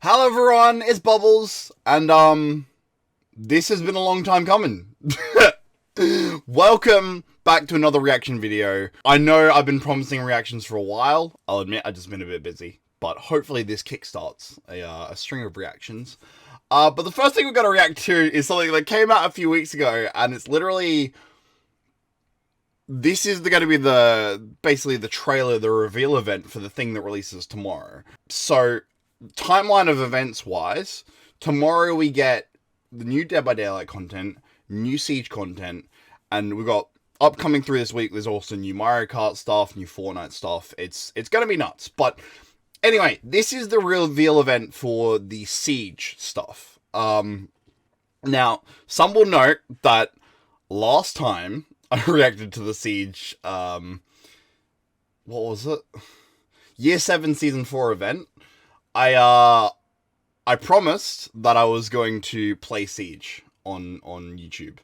Hello everyone, it's Bubbles, and this has been a long time coming. Welcome back to another reaction video. I know I've been promising reactions for a while. I'll admit I've just been a bit busy, but hopefully this kickstarts a string of reactions. But the first thing we're going to react to is something that came out a few weeks ago, and it's literally... This is going to be basically the trailer, the reveal event for the thing that releases tomorrow. So... timeline of events wise, tomorrow we get the new Dead by Daylight content, new Siege content, and we've got upcoming through this week, there's also new Mario Kart stuff, new Fortnite stuff. It's gonna be nuts. But anyway, this is the reveal event for the Siege stuff. Now, some will note that last time I reacted to the Siege, what was it? Year 7 Season 4 event. I promised that I was going to play Siege on YouTube.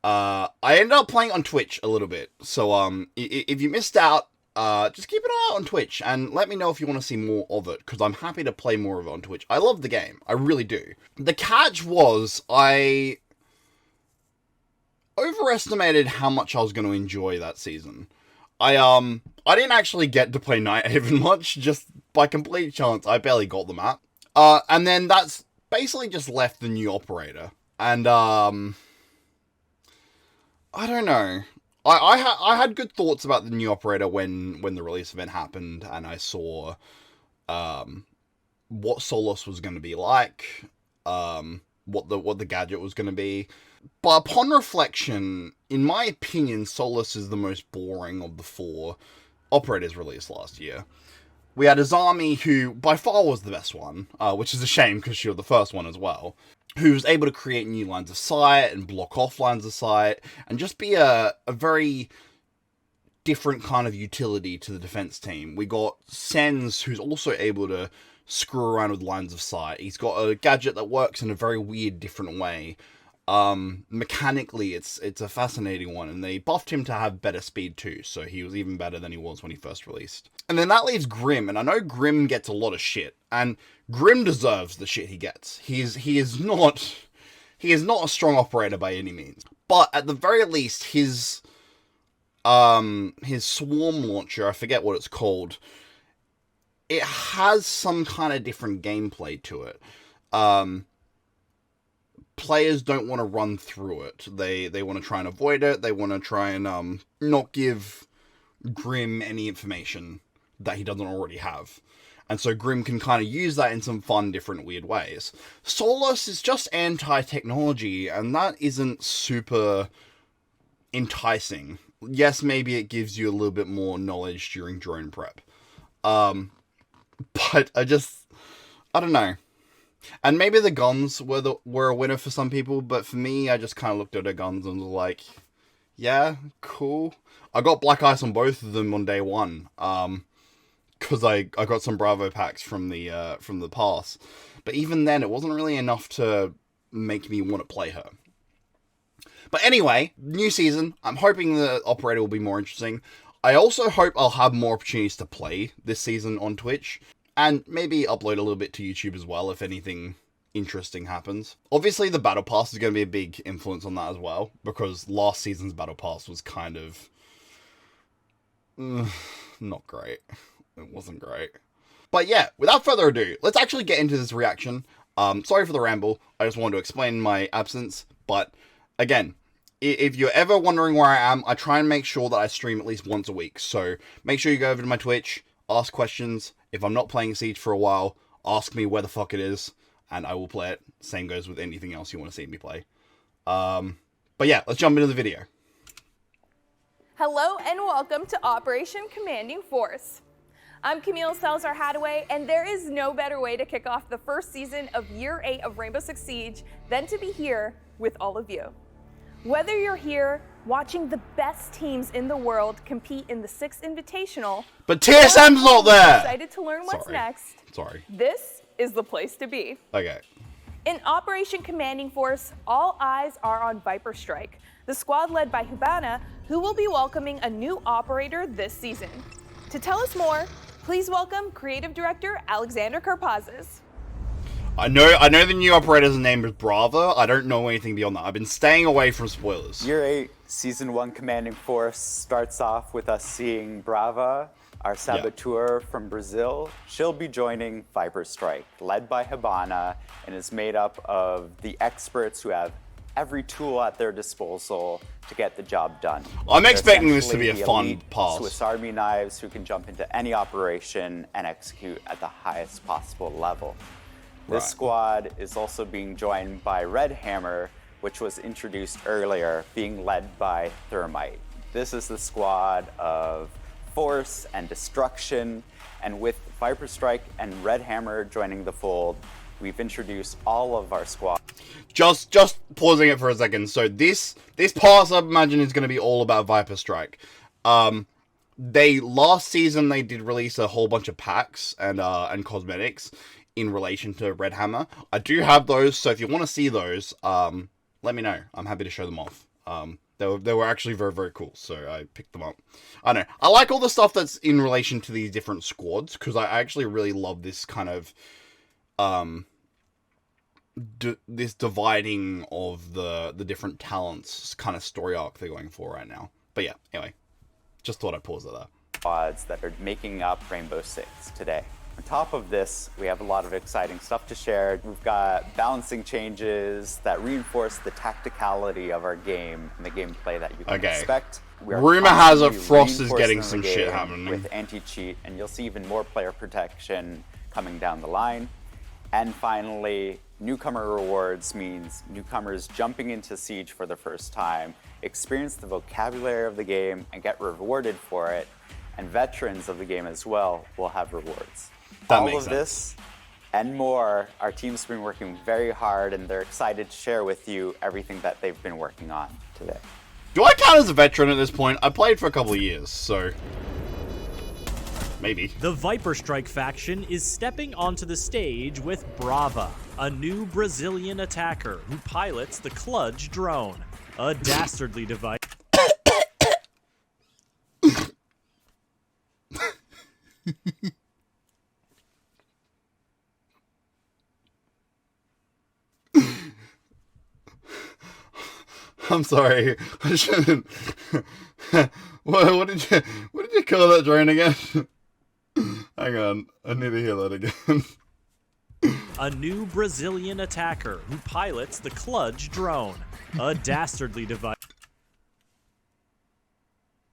I ended up playing on Twitch a little bit. So, if you missed out, just keep an eye out on Twitch and let me know if you want to see more of it, because I'm happy to play more of it on Twitch. I love the game. I really do. The catch was I overestimated how much I was going to enjoy that season. I didn't actually get to play Nighthaven much, just by complete chance. I barely got the map. And then that's basically just left the new operator. And, I don't know. I had good thoughts about the new operator when the release event happened, and I saw, what Solus was going to be like, what the gadget was going to be. But upon reflection, in my opinion, Solus is the most boring of the 4 operators released last year. We had Azami, who by far was the best one, which is a shame because she was the first one as well, who was able to create new lines of sight and block off lines of sight, and just be a very different kind of utility to the defense team. We got Sens, who's also able to screw around with lines of sight. He's got a gadget that works in a very weird, different way. Mechanically, it's a fascinating one, and they buffed him to have better speed too, so he was even better than he was when he first released. And then that leaves Grim, and I know Grim gets a lot of shit, and Grim deserves the shit he gets. He is not a strong operator by any means, but at the very least, his swarm launcher, I forget what it's called, it has some kind of different gameplay to it. Players don't want to run through it. They want to try and avoid it. They want to try and not give Grim any information that he doesn't already have. And so Grim can kind of use that in some fun, different, weird ways. Solus is just anti-technology, and that isn't super enticing. Yes, maybe it gives you a little bit more knowledge during drone prep. But I don't know. And maybe the guns were a winner for some people, but for me, I just kind of looked at the guns and was like, yeah, cool. I got Black Ice on both of them on day 1, because I got some Brava packs from the pass. But even then, it wasn't really enough to make me want to play her. But anyway, new season. I'm hoping the operator will be more interesting. I also hope I'll have more opportunities to play this season on Twitch. And maybe upload a little bit to YouTube as well if anything interesting happens. Obviously, the Battle Pass is going to be a big influence on that as well, because last season's Battle Pass was kind of... not great. It wasn't great. But yeah, without further ado, let's actually get into this reaction. Sorry for the ramble. I just wanted to explain my absence. But again, if you're ever wondering where I am, I try and make sure that I stream at least once a week. So make sure you go over to my Twitch, ask questions. If I'm not playing Siege for a while, ask me where the fuck it is, and I will play it. Same goes with anything else you want to see me play. But yeah, let's jump into the video. Hello and welcome to Operation Commanding Force. I'm Camille Salazar-Hadaway, and there is no better way to kick off the first season of Year 8 of Rainbow Six Siege than to be here with all of you. Whether you're here watching the best teams in the world compete in the 6th Invitational, but TSM's not there! Excited to learn what's next. Sorry. This is the place to be. Okay. In Operation Commanding Force, all eyes are on Viper Strike, the squad led by Hubana, who will be welcoming a new operator this season. To tell us more, please welcome Creative Director Alexander Karpazis. I know the new operator's name is Brava. I don't know anything beyond that. I've been staying away from spoilers. Year 8, Season 1 Commanding Force starts off with us seeing Brava, our saboteur from Brazil. She'll be joining Viper Strike, led by Hibana, and is made up of the experts who have every tool at their disposal to get the job done. I'm They're expecting this to essentially be a the fun elite pass. Swiss Army knives who can jump into any operation and execute at the highest possible level. This squad is also being joined by Red Hammer, which was introduced earlier, being led by Thermite. This is the squad of force and destruction, and with Viper Strike and Red Hammer joining the fold, we've introduced all of our squad. Just pausing it for a second. So this pass, I imagine, is going to be all about Viper Strike. Last season they did release a whole bunch of packs and cosmetics in relation to Red Hammer. I do have those, so if you want to see those, let me know. I'm happy to show them off. They were actually very, very cool, so I picked them up. I know. I like all the stuff that's in relation to these different squads, because I actually really love this kind of, this dividing of the different talents kind of story arc they're going for right now. But yeah, anyway, just thought I'd pause it there. Squads that are making up Rainbow Six today. On top of this, we have a lot of exciting stuff to share. We've got balancing changes that reinforce the tacticality of our game and the gameplay that you can expect. Rumor has it Frost is getting some shit happening with anti-cheat, and you'll see even more player protection coming down the line. And finally, newcomer rewards means newcomers jumping into Siege for the first time experience the vocabulary of the game and get rewarded for it. And veterans of the game as well will have rewards. All of this and more, our team's been working very hard, and they're excited to share with you everything that they've been working on today. Do I count as a veteran at this point? I played for a couple of years, so maybe. The Viper Strike faction is stepping onto the stage with Brava, a new Brazilian attacker who pilots the Kludge drone, a dastardly device. I'm sorry. I shouldn't. What did you call that drone again? Hang on. I need to hear that again. A new Brazilian attacker who pilots the Kludge drone, a dastardly device.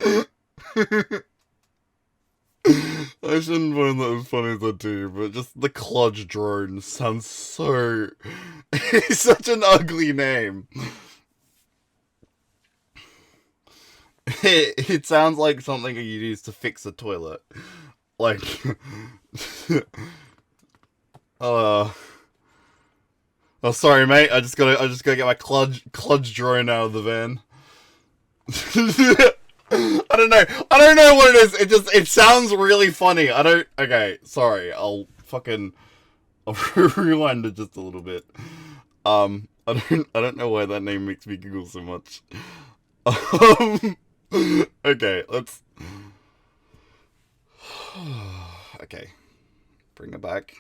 I shouldn't find that as funny as I do, but just the Kludge drone sounds so... It's such an ugly name. It sounds like something you use to fix a toilet. Like... Oh, sorry, mate. I just gotta get my Kludge drone out of the van. I don't know what it is. It sounds really funny. Okay, sorry. I'll rewind it just a little bit. I don't know why that name makes me giggle so much. Okay, let's... Okay. Bring it back.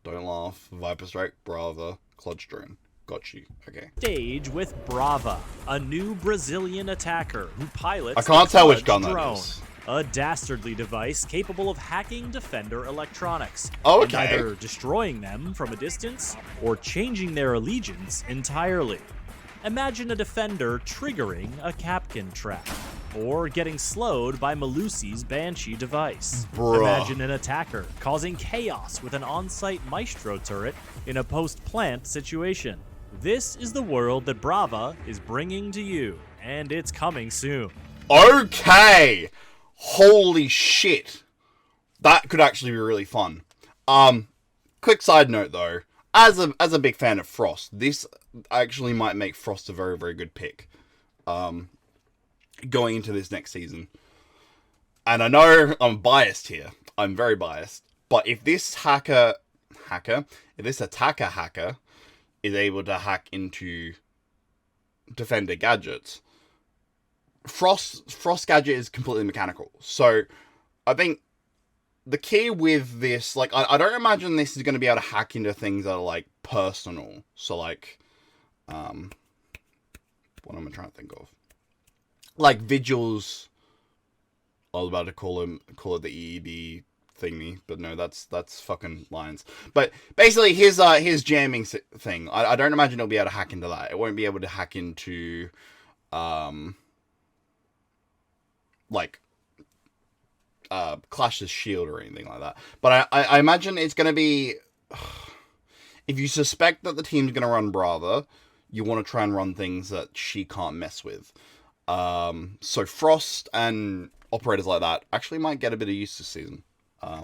Don't laugh. Viper Strike, Brava, Kludge drone. Got you. Okay. Stage with Brava, a new Brazilian attacker who pilots I can't tell which gun drone, that is. a dastardly device capable of hacking defender electronics, Okay. and either destroying them from a distance or changing their allegiance entirely. Imagine a defender triggering a Kapkan trap, or getting slowed by Malusi's Banshee device. Bruh. Imagine an attacker causing chaos with an on-site Maestro turret in a post-plant situation. This is the world that Brava is bringing to you, and it's coming soon. Okay! Holy shit. That could actually be really fun. Quick side note though. As a big fan of Frost, this actually might make Frost a very, very good pick. Going into this next season. And I know I'm biased here. I'm very biased. But if this attacker hacker is able to hack into Defender gadgets, Frost gadget is completely mechanical. So I think the key with this, like, I don't imagine this is going to be able to hack into things that are, like, personal. So, like, what am I trying to think of? Like, Vigil's, I was about to call it the EED thingy, but no, that's fucking Lions. But basically, his jamming thing, I don't imagine it'll be able to hack into that. It won't be able to hack into, like, Clash's shield or anything like that. But I imagine it's going to be, if you suspect that the team's going to run Brava, you want to try and run things that she can't mess with. So Frost and operators like that actually might get a bit of use this season. I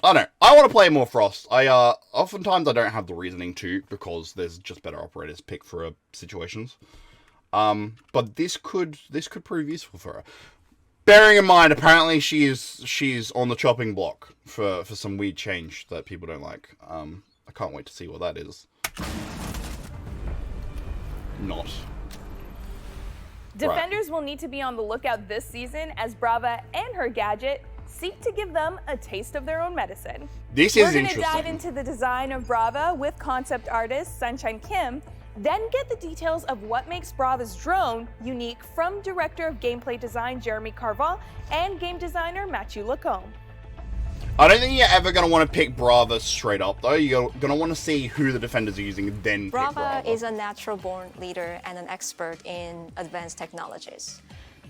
don't know. I want to play more Frost. Oftentimes I don't have the reasoning to, because there's just better operators picked for situations. But this could prove useful for her. Bearing in mind, apparently she's on the chopping block for some weird change that people don't like. I can't wait to see what that is. Not. Defenders will need to be on the lookout this season as Brava and her gadget seek to give them a taste of their own medicine. This We're is interesting. We're going to dive into the design of Brava with concept artist Sunshine Kim, then get the details of what makes Brava's drone unique from Director of Gameplay Design Jeremy Carval and Game Designer Matthew Lacombe. I don't think you're ever going to want to pick Brava straight up, though. You're going to want to see who the defenders are using, then pick Brava. Brava is a natural-born leader and an expert in advanced technologies.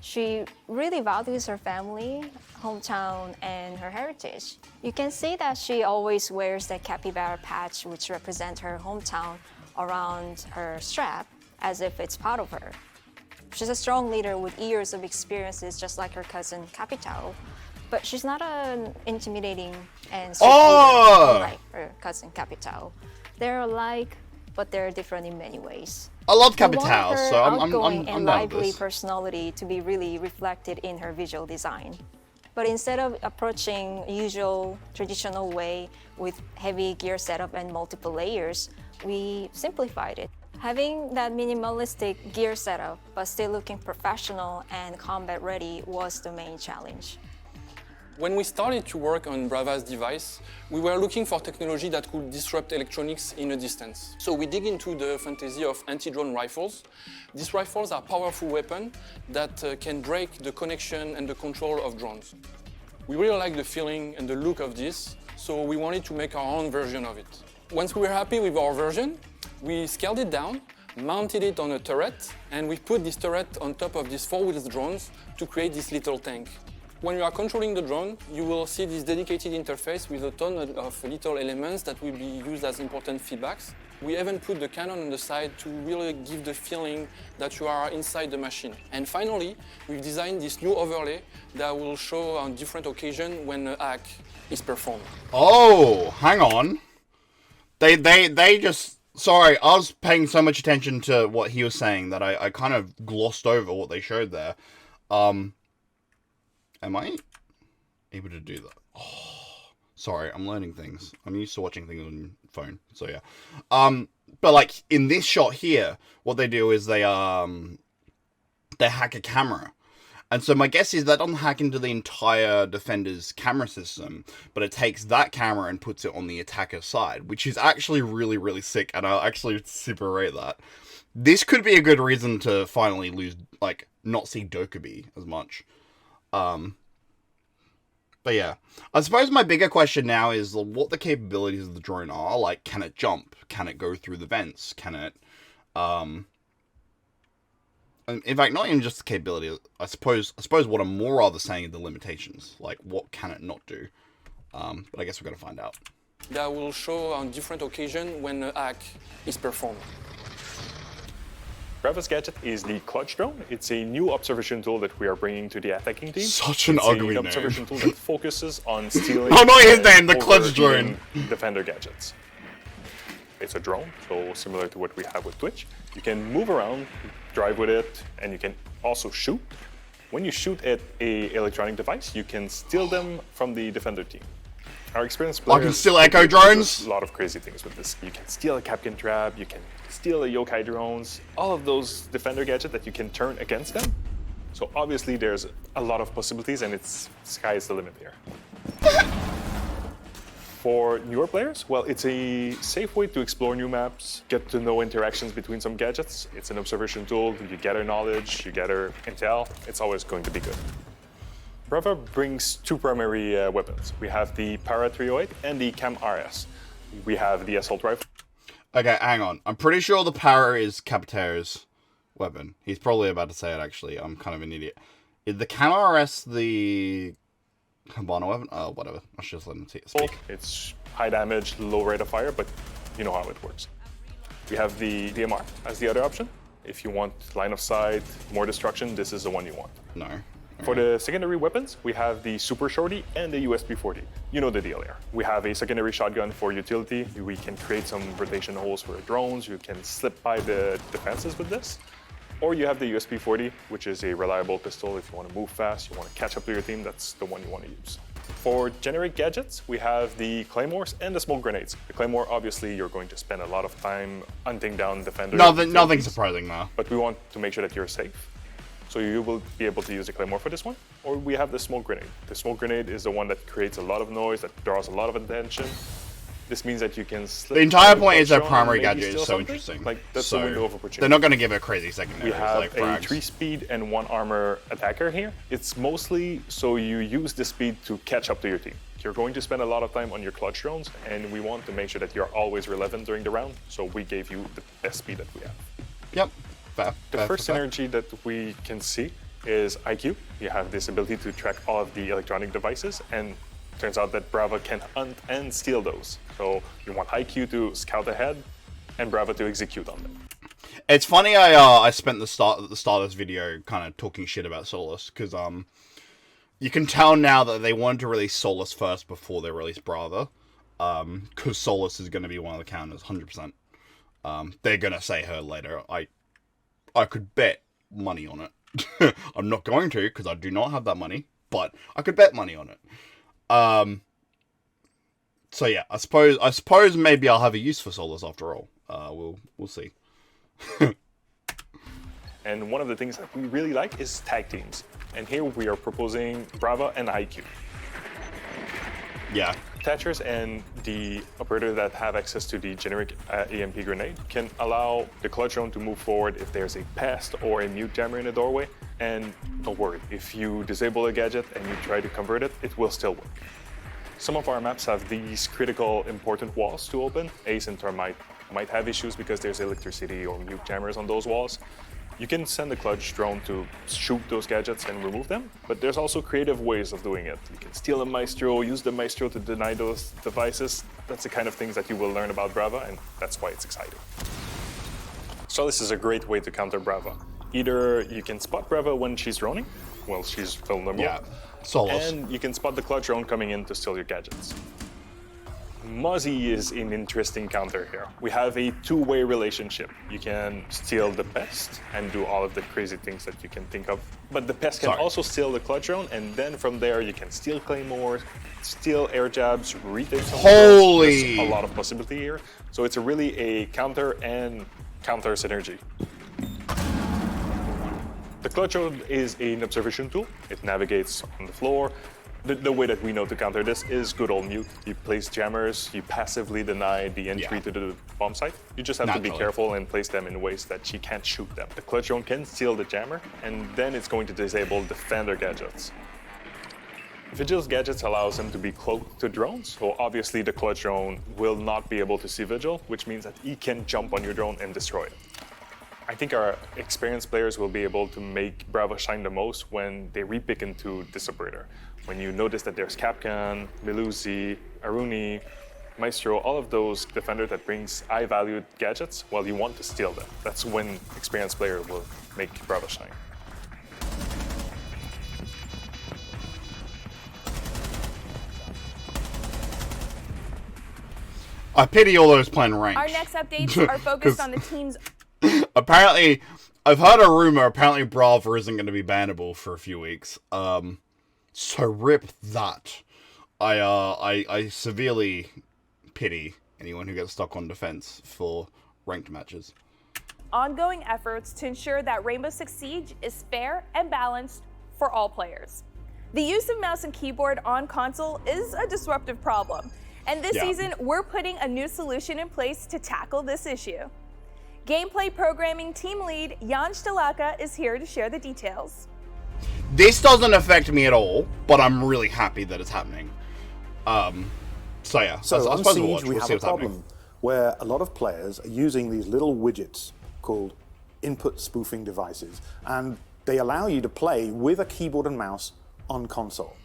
She really values her family, hometown, and her heritage. You can see that she always wears the capybara patch, which represents her hometown, around her strap, as if it's part of her. She's a strong leader with years of experiences, just like her cousin Capitao. But she's not an intimidating and strict leader, unlike her cousin Capitao. They're alike, but they're different in many ways. I love We want Capitao, her so outgoing I'm and down with lively this. personality to be really reflected in her visual design. But instead of approaching usual traditional way with heavy gear setup and multiple layers, we simplified it. Having that minimalistic gear setup, but still looking professional and combat ready, was the main challenge. When we started to work on Brava's device, we were looking for technology that could disrupt electronics in a distance. So we dig into the fantasy of anti-drone rifles. These rifles are powerful weapons that can break the connection and the control of drones. We really like the feeling and the look of this, so we wanted to make our own version of it. Once we were happy with our version, we scaled it down, mounted it on a turret, and we put this turret on top of these four-wheel drones to create this little tank. When you are controlling the drone, you will see this dedicated interface with a ton of little elements that will be used as important feedbacks. We even put the cannon on the side to really give the feeling that you are inside the machine. And finally, we've designed this new overlay that will show on different occasions when a hack is performed. Oh, hang on. They just... Sorry, I was paying so much attention to what he was saying that I kind of glossed over what they showed there. Am I able to do that? Oh, sorry, I'm learning things. I'm used to watching things on phone, so yeah. But like in this shot here, what they do is they hack a camera. And so my guess is that doesn't hack into the entire defender's camera system, but it takes that camera and puts it on the attacker's side, which is actually really, really sick, and I actually super rate that. This could be a good reason to finally lose, like, not see Dokkaebi as much. But yeah, I suppose my bigger question now is what the capabilities of the drone are. Like, can it jump? Can it go through the vents? Can it, in fact, not even just the capability. I suppose what I'm more rather saying is the limitations. Like, what can it not do? But I guess we're gonna find out. That will show on different occasions when a hack is performed. Brava's gadget is the Clutch Drone. It's a new observation tool that we are bringing to the attacking team. Such an it's ugly an name. observation tool that focuses on stealing. Oh, not his name, the Clutch Drone. Defender gadgets. It's a drone, so similar to what we have with Twitch. You can move around, drive with it, and you can also shoot. When you shoot at a electronic device, you can steal them from the defender team. Our experienced players... I can steal Echo drones? A lot of crazy things with this. You can steal a Capcan Trap, you can steal a Yokai drones, all of those defender gadgets that you can turn against them. So obviously there's a lot of possibilities and it's sky is the limit here. For newer players, well, it's a safe way to explore new maps, get to know interactions between some gadgets. It's an observation tool. You gather knowledge, you gather intel. It's always going to be good. Brava brings two primary weapons. We have the Para 308 and the Cam RS. We have the assault rifle. Okay, hang on. I'm pretty sure the Para is Capitero's weapon. He's probably about to say it, actually. I'm kind of an idiot. Is the Cam RS the Habana weapon? Oh, whatever. I should just let him speak. It's high damage, low rate of fire, but you know how it works. We have the DMR as the other option. If you want line of sight, more destruction, this is the one you want. No. For the secondary weapons, we have the Super Shorty and the USP-40. You know the deal here. We have a secondary shotgun for utility. We can create some rotation holes for drones. You can slip by the defenses with this. Or you have the USP-40, which is a reliable pistol. If you want to move fast, you want to catch up to your team, that's the one you want to use. For generic gadgets, we have the Claymores and the smoke grenades. The Claymore, obviously, you're going to spend a lot of time hunting down defenders. Nothing surprising though. But we want to make sure that you're safe. So you will be able to use the Claymore for this one. Or we have the smoke grenade. The smoke grenade is the one that creates a lot of noise, that draws a lot of attention. This means that you can slip. The entire point is their primary gadget is so interesting. Like, that's so the window of opportunity. they're not going to give it a crazy secondary. We have like a frags. 3-speed and 1 armor attacker here. It's mostly so you use the speed to catch up to your team. You're going to spend a lot of time on your clutch drones, and we want to make sure that you're always relevant during the round, so we gave you the best speed that we have. Yep. Fair. The first synergy that we can see is IQ. You have this ability to track all of the electronic devices, and turns out that Brava can hunt and steal those. So you want IQ to scout ahead, and Brava to execute on them. It's funny. I spent the start of this video kind of talking shit about Solus because you can tell now that they wanted to release Solus first before they released Brava, because Solus is going to be one of the counters, 100%. They're gonna say her later. I could bet money on it. I'm not going to because I do not have that money, but I could bet money on it. So yeah, I suppose maybe I'll have a use for Solus after all. We'll see. And one of the things that we really like is tag teams. And here we are proposing Brava and IQ. Yeah. Thatchers and the operator that have access to the generic EMP grenade can allow the clutch drone to move forward if there's a pest or a mute jammer in the doorway. And don't worry, if you disable a gadget and you try to convert it, it will still work. Some of our maps have these critical important walls to open. Ace and Termite might have issues because there's electricity or mute jammers on those walls. You can send the clutch drone to shoot those gadgets and remove them, but there's also creative ways of doing it. You can steal a Maestro, use the Maestro to deny those devices. That's the kind of things that you will learn about Brava, and that's why it's exciting. So this is a great way to counter Brava. Either you can spot Brava when she's droning, well, she's vulnerable. Yeah. Solus. And you can spot the clutch drone coming in to steal your gadgets. Mozzie is an interesting counter here. We have a two-way relationship. You can steal the pest and do all of the crazy things that you can think of. But the pest can also steal the clutch drone, and then from there you can steal claymores, steal air jabs, retake some Holy! There's a lot of possibility here. So it's really a counter and counter synergy. The clutch drone is an observation tool. It navigates on the floor. The way that we know to counter this is good old mute. You place jammers, you passively deny the entry to the bomb site. You just have to be careful and place them in ways that she can't shoot them. The clutch drone can steal the jammer, and then it's going to disable defender gadgets. Vigil's gadgets allows him to be cloaked to drones, so obviously the clutch drone will not be able to see Vigil, which means that he can jump on your drone and destroy it. I think our experienced players will be able to make Brava shine the most when they repick into this operator. When you notice that there's Capcan, Melusi, Aruni, Maestro, all of those defenders that brings high-valued gadgets, well, you want to steal them. That's when experienced player will make Brava shine. I pity all those playing ranked. Our next updates are focused on the team's... Apparently, I've heard a rumor, apparently Brava isn't going to be bannable for a few weeks. So rip that. I severely pity anyone who gets stuck on defense for ranked matches. ongoing efforts to ensure that Rainbow Six Siege is fair and balanced for all players. The use of mouse and keyboard on console is a disruptive problem, and this season we're putting a new solution in place to tackle this issue. Gameplay programming team lead Jan Stalaka is here to share the details. This doesn't affect me at all, but I'm really happy that it's happening. So yeah, So I on suppose Siege, we we'll have see a what's happening. problem where a lot of players are using these little widgets called input spoofing devices, and they allow you to play with a keyboard and mouse on console.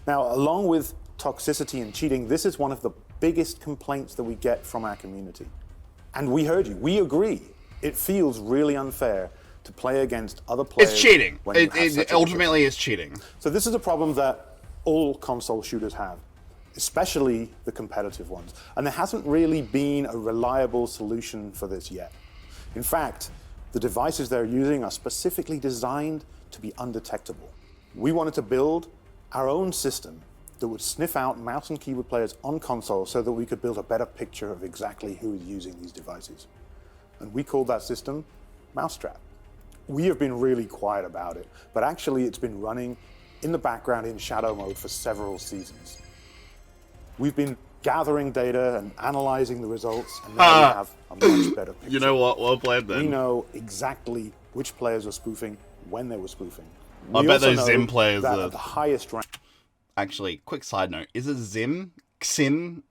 Now, along with toxicity and cheating, this is one of the biggest complaints that we get from our community. And we heard you. We agree. It feels really unfair to play against other players. It's cheating. when you have such It a ultimately is cheating. So this is a problem that all console shooters have, especially the competitive ones. And there hasn't really been a reliable solution for this yet. In fact, the devices they're using are specifically designed to be undetectable. We wanted to build our own system that would sniff out mouse and keyboard players on console so that we could build a better picture of exactly who is using these devices. And we called that system Mousetrap. We have been really quiet about it, but actually it's been running in the background in shadow mode for several seasons. We've been gathering data and analyzing the results, and now we have a much better picture. You know what? Well played then. We know exactly which players were spoofing, when they were spoofing. I We bet also those know Zim players that are- at the highest rank. Actually, quick side note: is it Zim? Xim?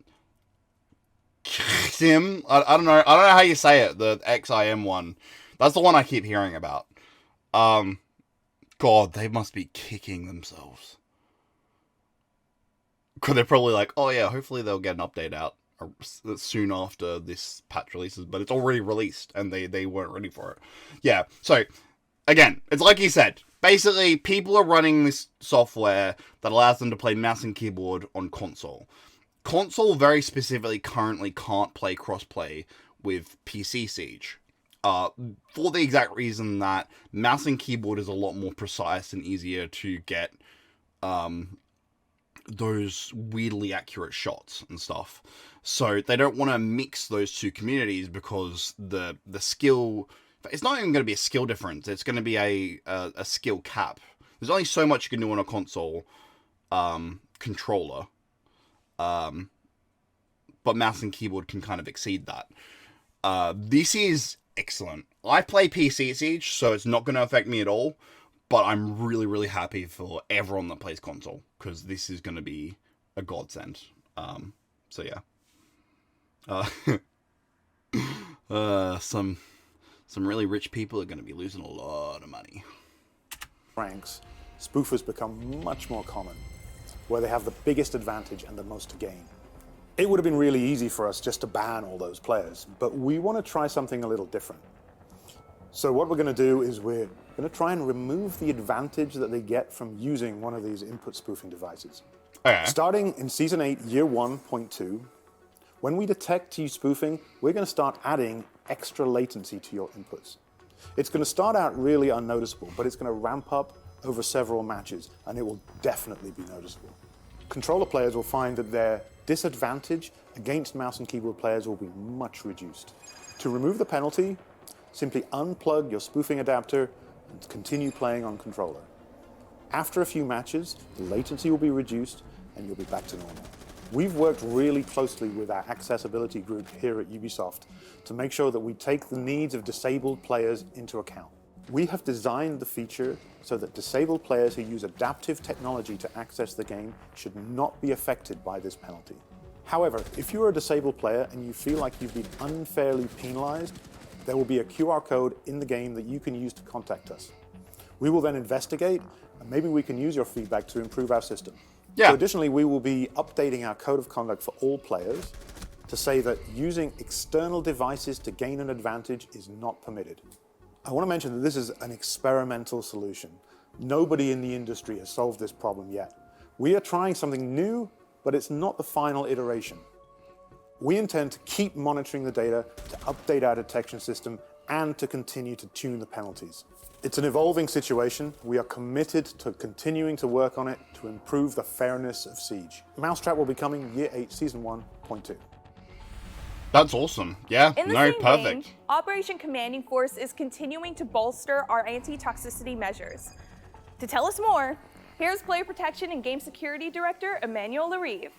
Xim? I don't know. I don't know how you say it. The XIM one. That's the one I keep hearing about. God, they must be kicking themselves. Because they're probably like, oh yeah, hopefully they'll get an update out soon after this patch releases, but it's already released and they weren't ready for it. Yeah, so again, it's like you said. Basically, people are running this software that allows them to play mouse and keyboard on console. Console very specifically currently can't play crossplay with PC Siege. For the exact reason that mouse and keyboard is a lot more precise and easier to get those weirdly accurate shots and stuff. So they don't want to mix those two communities because the skill... It's not even going to be a skill difference. It's going to be a skill cap. There's only so much you can do on a console controller. But mouse and keyboard can kind of exceed that. This is excellent. I play PC Siege, so it's not going to affect me at all. But I'm really, really happy for everyone that plays console, because this is going to be a godsend. So yeah. Some really rich people are going to be losing a lot of money. Ranks, spoofers become much more common, where they have the biggest advantage and the most to gain. It would have been really easy for us just to ban all those players, but we want to try something a little different. So what we're going to do is we're going to try and remove the advantage that they get from using one of these input spoofing devices. Okay. Starting in Season 8, Year 1.2, when we detect you spoofing, we're going to start adding extra latency to your inputs. It's going to start out really unnoticeable, but it's going to ramp up over several matches, and it will definitely be noticeable. Controller players will find that their disadvantage against mouse and keyboard players will be much reduced. To remove the penalty, simply unplug your spoofing adapter and continue playing on controller. After a few matches, the latency will be reduced and you'll be back to normal. We've worked really closely with our accessibility group here at Ubisoft to make sure that we take the needs of disabled players into account. We have designed the feature so that disabled players who use adaptive technology to access the game should not be affected by this penalty. However, if you're a disabled player and you feel like you've been unfairly penalized, there will be a QR code in the game that you can use to contact us. We will then investigate, and maybe we can use your feedback to improve our system. Yeah. So additionally, we will be updating our code of conduct for all players to say that using external devices to gain an advantage is not permitted. I want to mention that this is an experimental solution. Nobody in the industry has solved this problem yet. We are trying something new, but it's not the final iteration. We intend to keep monitoring the data, to update our detection system, and to continue to tune the penalties. It's an evolving situation. We are committed to continuing to work on it to improve the fairness of Siege. Mousetrap will be coming Year 8, Season 1.2. That's awesome. Yeah, In the no, same perfect. vein, Operation Commanding Force is continuing to bolster our anti-toxicity measures. To tell us more, Here's Player Protection and Game Security Director Emmanuel Larive.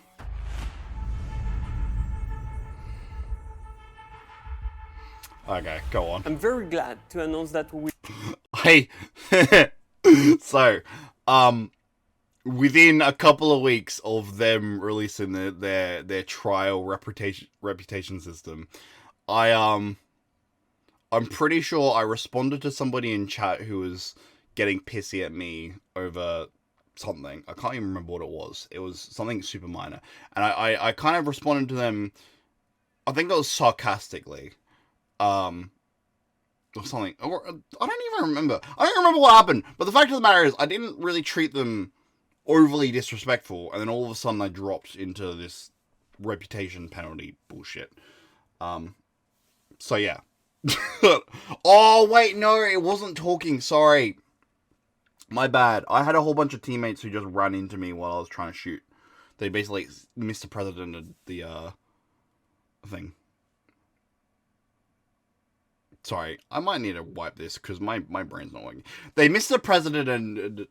Okay, go on. I'm very glad to announce that we Hey, so, within a couple of weeks of them releasing their trial reputation system, I'm pretty sure I responded to somebody in chat who was getting pissy at me over something. I can't even remember what it was. It was something super minor, and I kind of responded to them. I think it was sarcastically. Or something. Or, I don't even remember. I don't remember what happened. But the fact of the matter is, I didn't really treat them overly disrespectful, and then all of a sudden I dropped into this reputation penalty bullshit. So yeah. Oh, wait, no, it wasn't talking. Sorry. My bad. I had a whole bunch of teammates who just ran into me while I was trying to shoot. They basically Mr. Presidented the, thing. Sorry, I might need to wipe this because my brain's not working. They Mr. Presidented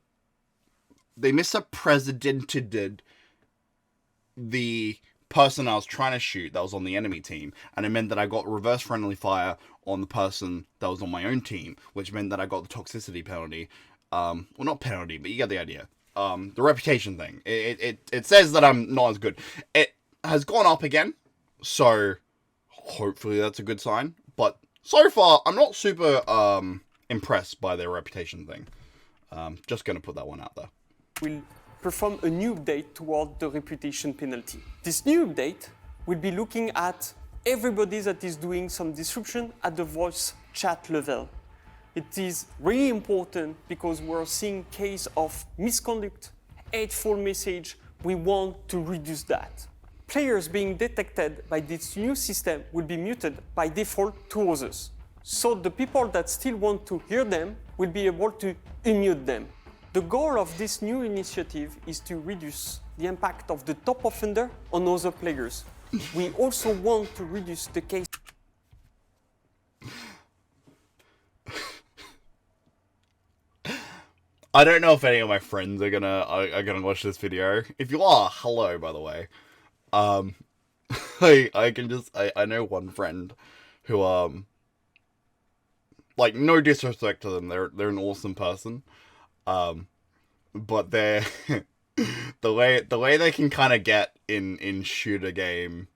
the person I was trying to shoot that was on the enemy team, and it meant that I got reverse friendly fire on the person that was on my own team, which meant that I got the toxicity penalty. Well, not penalty, but you get the idea. The reputation thing. It says that I'm not as good. It has gone up again, so hopefully that's a good sign. But so far, I'm not super impressed by their reputation thing. Just gonna put that one out there. will perform a new update toward the reputation penalty. This new update will be looking at everybody that is doing some disruption at the voice chat level. It is really important because we're seeing case of misconduct, hateful message. We want to reduce that. Players being detected by this new system will be muted by default to others. So the people that still want to hear them will be able to unmute them. The goal of this new initiative is to reduce the impact of the top offender on other players. We also want to reduce the case. I don't know if any of my friends are gonna watch this video. If you are, hello, by the way. I know one friend who like, no disrespect to them, they're an awesome person. But they're the way they can kind of get in shooter game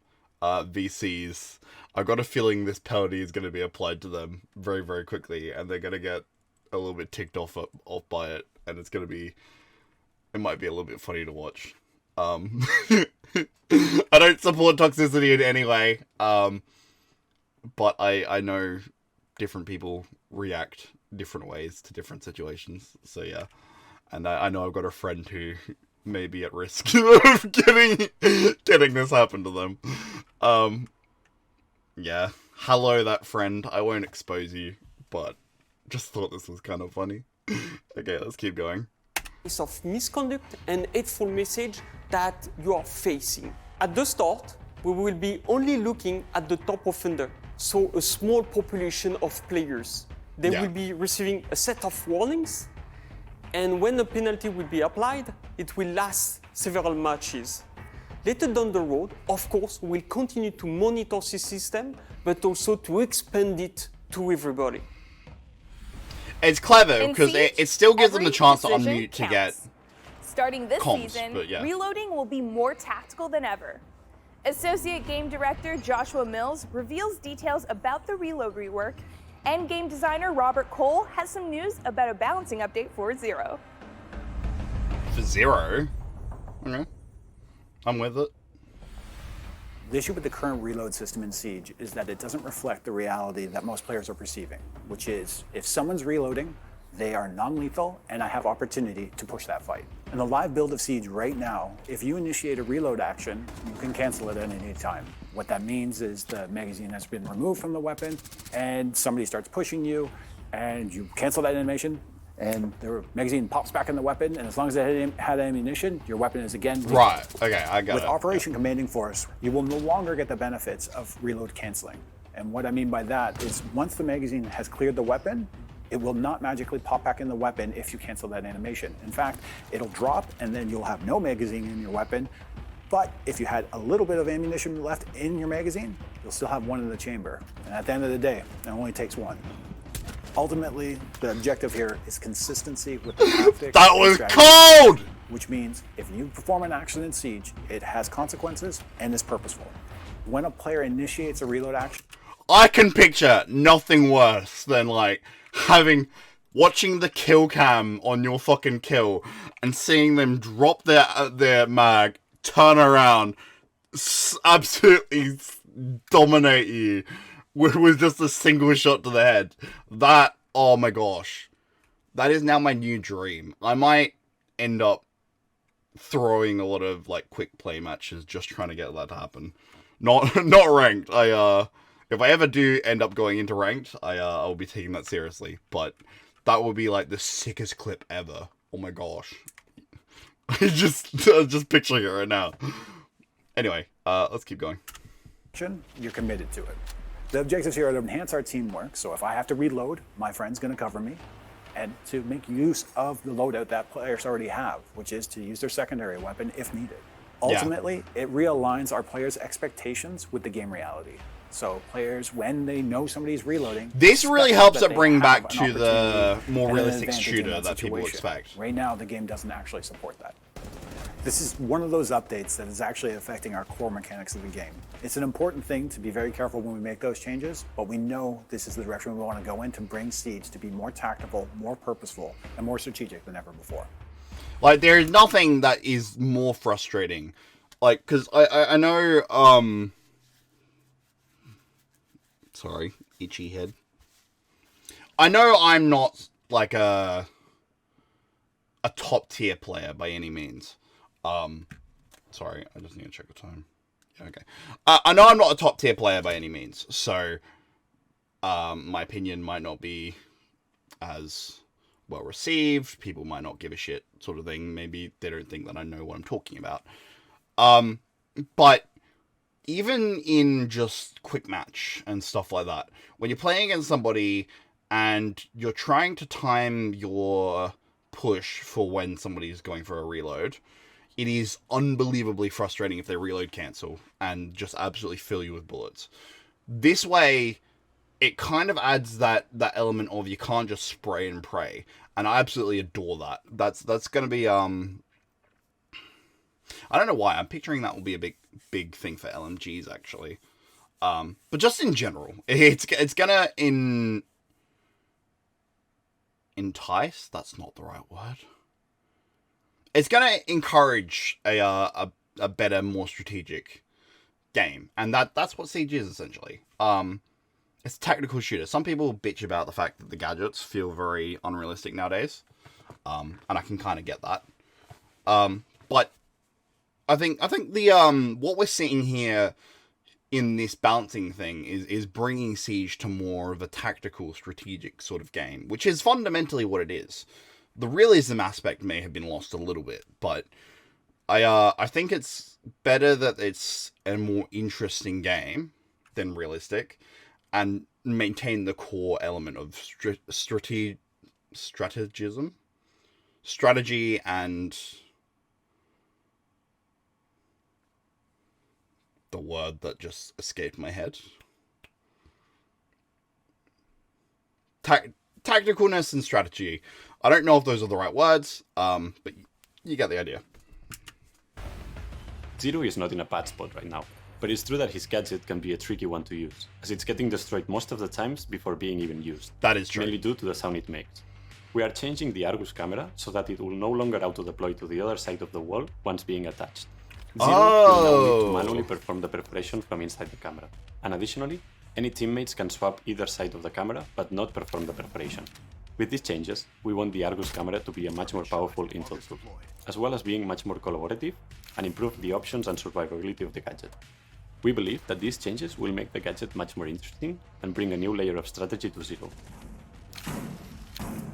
VCs, I've got a feeling this penalty is going to be applied to them very, very quickly, and they're going to get a little bit ticked off by it, and it might be a little bit funny to watch. I don't support toxicity in any way, but I know different people react different ways to different situations, so yeah. And I know I've got a friend who may be at risk of getting this happen to them. Yeah. Hello, that friend. I won't expose you, but just thought this was kind of funny. Okay, let's keep going. Of misconduct and hateful message that you are facing. At the start, we will be only looking at the top offender, so a small population of players. They will be receiving a set of warnings, and when the penalty will be applied, it will last several matches. Later down the road, of course, we'll continue to monitor this system, but also to expand it to everybody. It's clever because it still gives them the chance to unmute to get Starting this comms, season, but yeah. reloading will be more tactical than ever. Associate Game Director Joshua Mills reveals details about the reload rework, and game designer Robert Cole has some news about a balancing update for Zero. For Zero? Okay. I'm with it. The issue with the current reload system in Siege is that it doesn't reflect the reality that most players are perceiving, which is if someone's reloading, they are non-lethal, and I have opportunity to push that fight. In the live build of Siege right now, if you initiate a reload action, you can cancel it at any time. What that means is the magazine has been removed from the weapon, and somebody starts pushing you, and you cancel that animation, and the magazine pops back in the weapon, and as long as it had ammunition, your weapon is again lethal. Right, okay, I got it. With Operation Commanding Force, you will no longer get the benefits of reload canceling. And what I mean by that is once the magazine has cleared the weapon, it will not magically pop back in the weapon if you cancel that animation. In fact, it'll drop and then you'll have no magazine in your weapon. But if you had a little bit of ammunition left in your magazine, you'll still have one in the chamber. And at the end of the day, it only takes one. Ultimately, the objective here is consistency with the tactics. That was cold! Which means if you perform an action in Siege, it has consequences and is purposeful. When a player initiates a reload action, I can picture nothing worse than like watching the kill cam on your fucking kill and seeing them drop their mag, turn around, absolutely dominate you with just a single shot to the head. That, oh my gosh, that is now my new dream. I might end up throwing a lot of like quick play matches just trying to get that to happen. Not ranked. If I ever do end up going into ranked, I'll be taking that seriously. But that will be like the sickest clip ever. Oh my gosh. I'm just picturing it right now. Anyway, let's keep going. you're committed to it. The objectives here are to enhance our teamwork, so if I have to reload, my friend's going to cover me, and to make use of the loadout that players already have, which is to use their secondary weapon if needed. Ultimately, it realigns our players' expectations with the game reality. So players, when they know somebody's reloading... This really helps it bring back to an the more and an realistic advantage in shooter that people situation. expect. Right now, the game doesn't actually support that. This is one of those updates that is actually affecting our core mechanics of the game. It's an important thing to be very careful when we make those changes, but we know this is the direction we want to go in to bring Siege to be more tactical, more purposeful, and more strategic than ever before. Like, there's nothing that is more frustrating. Like, because I know, sorry, itchy head. I know I'm not, like, a top-tier player by any means. Sorry, I just need to check the time. Yeah, okay. I know I'm not a top-tier player by any means, so, my opinion might not be as well received. People might not give a shit, sort of thing. Maybe they don't think that I know what I'm talking about. But even in just quick match and stuff like that, when you're playing against somebody and you're trying to time your push for when somebody's going for a reload, it is unbelievably frustrating if they reload cancel and just absolutely fill you with bullets. This way, it kind of adds that element of you can't just spray and pray, and I absolutely adore that. That's going to be I don't know why. I'm picturing that will be a big thing for LMGs, actually. But just in general, it's gonna entice. That's not the right word. It's gonna encourage a better, more strategic game, and that's what Siege is essentially. It's a tactical shooter. Some people bitch about the fact that the gadgets feel very unrealistic nowadays, and I can kind of get that. But I think the what we're seeing here in this balancing thing is bringing Siege to more of a tactical, strategic sort of game, which is fundamentally what it is. The realism aspect may have been lost a little bit, but I think it's better that it's a more interesting game than realistic, and maintain the core element of strategy and the word that just escaped my head. Tacticalness and strategy. I don't know if those are the right words, but you get the idea. Zero is not in a bad spot right now, but it's true that his gadget can be a tricky one to use, as it's getting destroyed most of the times before being even used. That is true. Mainly due to the sound it makes. We are changing the Argus camera so that it will no longer auto-deploy to the other side of the wall once being attached. Zero will now need to manually perform the perforation from inside the camera. And additionally, any teammates can swap either side of the camera but not perform the perforation. With these changes, we want the Argus camera to be a much more powerful intel tool, as well as being much more collaborative and improve the options and survivability of the gadget. We believe that these changes will make the gadget much more interesting and bring a new layer of strategy to Zero.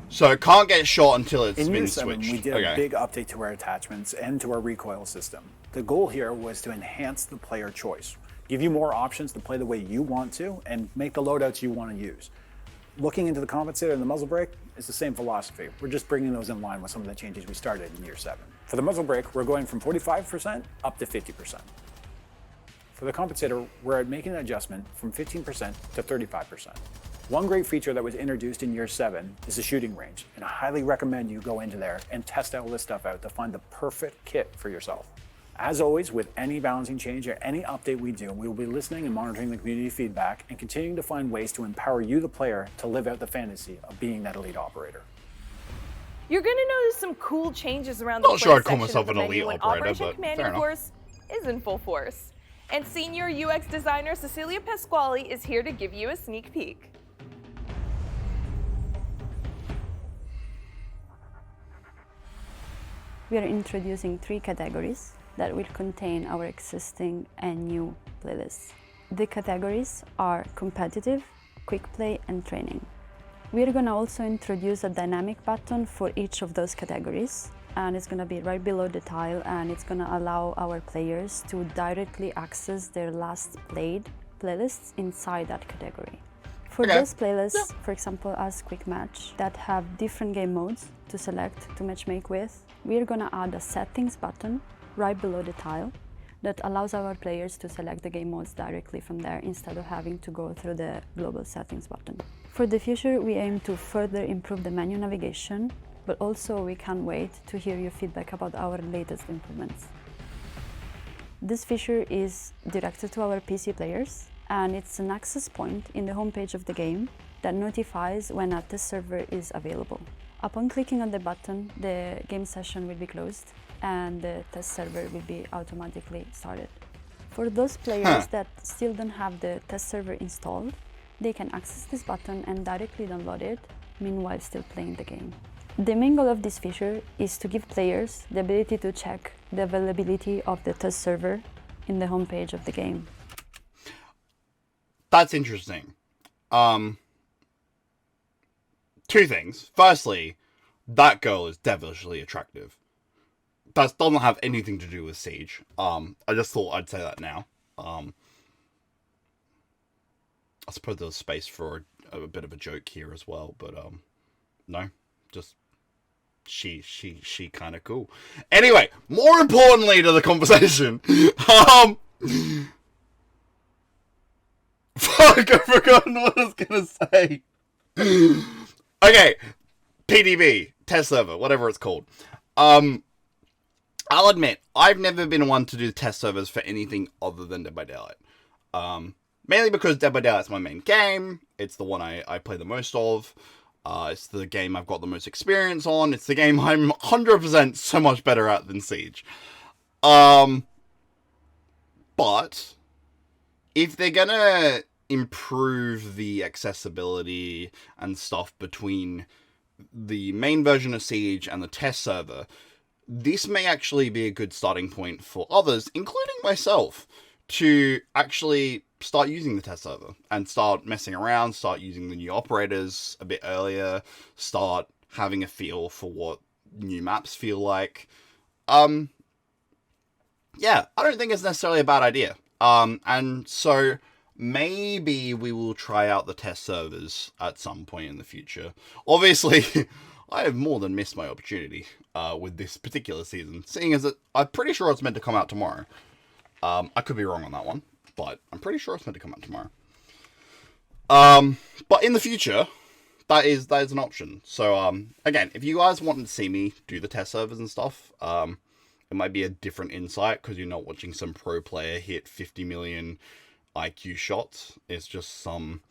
So it can't get shot until it's In been Year 7, switched. we did a big update to our attachments and to our recoil system. The goal here was to enhance the player choice, give you more options to play the way you want to, and make the loadouts you want to use. Looking into the compensator and the muzzle brake is the same philosophy. We're just bringing those in line with some of the changes we started in year 7. For the muzzle brake, we're going from 45% up to 50%. For the compensator, we're making an adjustment from 15% to 35%. One great feature that was introduced in year 7 is the shooting range, and I highly recommend you go into there and test all this stuff out to find the perfect kit for yourself. As always, with any balancing change or any update we do, we will be listening and monitoring the community feedback and continuing to find ways to empower you, the player, to live out the fantasy of being that elite operator. You're going to notice some cool changes around the Not sure I'd call section myself of the an menu elite when operator, Operation but Command fair and enough. Force is in full force. And senior UX designer Cecilia Pasquale is here to give you a sneak peek. We are introducing 3 categories that will contain our existing and new playlists. The categories are competitive, quick play, and training. We are going to also introduce a dynamic button for each of those categories, and it's going to be right below the tile, and it's going to allow our players to directly access their last played playlists inside that category. For those playlists, for example, as Quick Match, that have different game modes to select to matchmake with, we are going to add a settings button right below the tile that allows our players to select the game modes directly from there instead of having to go through the global settings button. For the future, we aim to further improve the menu navigation, but also we can't wait to hear your feedback about our latest improvements. This feature is directed to our PC players, and it's an access point in the homepage of the game that notifies when a test server is available. Upon clicking on the button, the game session will be closed and the test server will be automatically started. For those players that still don't have the test server installed, they can access this button and directly download it, meanwhile still playing the game. The main goal of this feature is to give players the ability to check the availability of the test server in the homepage of the game. That's interesting. 2 things. Firstly, that girl is devilishly attractive. That doesn't have anything to do with Siege. I just thought I'd say that now. I suppose there's space for a bit of a joke here as well, but no, just she kind of cool. Anyway, more importantly to the conversation, fuck, I've forgotten what I was gonna say. Okay, PDB, test server, whatever it's called. I'll admit, I've never been one to do test servers for anything other than Dead by Daylight. Mainly because Dead by Daylight's my main game. It's the one I play the most of. It's the game I've got the most experience on. It's the game I'm 100% so much better at than Siege. But if they're gonna improve the accessibility and stuff between the main version of Siege and the test server, this may actually be a good starting point for others, including myself, to actually start using the test server and start messing around, start using the new operators a bit earlier, start having a feel for what new maps feel like. Yeah, I don't think it's necessarily a bad idea. And so maybe we will try out the test servers at some point in the future. Obviously, I have more than missed my opportunity with this particular season, seeing as I'm pretty sure it's meant to come out tomorrow. I could be wrong on that one, but I'm pretty sure it's meant to come out tomorrow. But in the future, that is an option. So again, if you guys want to see me do the test servers and stuff, it might be a different insight because you're not watching some pro player hit 50 million IQ shots. It's just some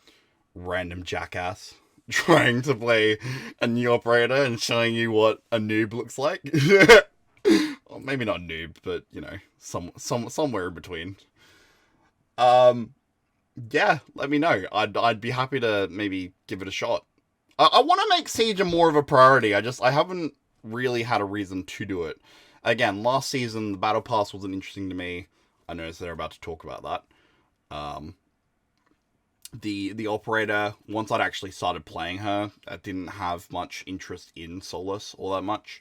random jackass trying to play a new operator and showing you what a noob looks like. Or maybe not noob, but you know, somewhere in between. Yeah, let me know. I'd be happy to maybe give it a shot. I want to make Siege more of a priority. I haven't really had a reason to do it. Again, last season the battle pass wasn't interesting to me. I noticed they're about to talk about that. The operator, once I'd actually started playing her, I didn't have much interest in Solus all that much.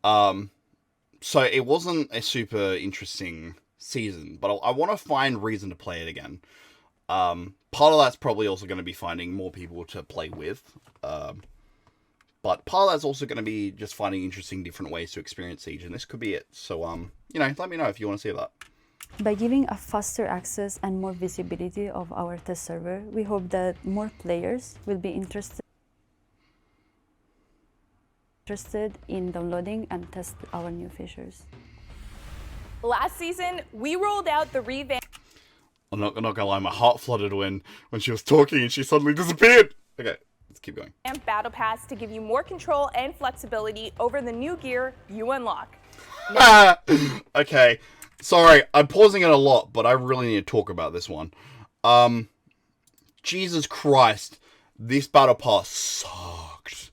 So it wasn't a super interesting season, but I want to find reason to play it again. Part of that's probably also going to be finding more people to play with. But part of that's also going to be just finding interesting different ways to experience Siege, and this could be it. So, let me know if you want to see that. By giving a faster access and more visibility of our test server, we hope that more players will be interested in downloading and test our new features. Last season, we rolled out the revamped I'm not gonna lie, my heart fluttered when she was talking and she suddenly disappeared. Okay, let's keep going. Battle Pass to give you more control and flexibility over the new gear you unlock. Okay, sorry, I'm pausing it a lot, but I really need to talk about this one. Jesus Christ, this Battle Pass sucked.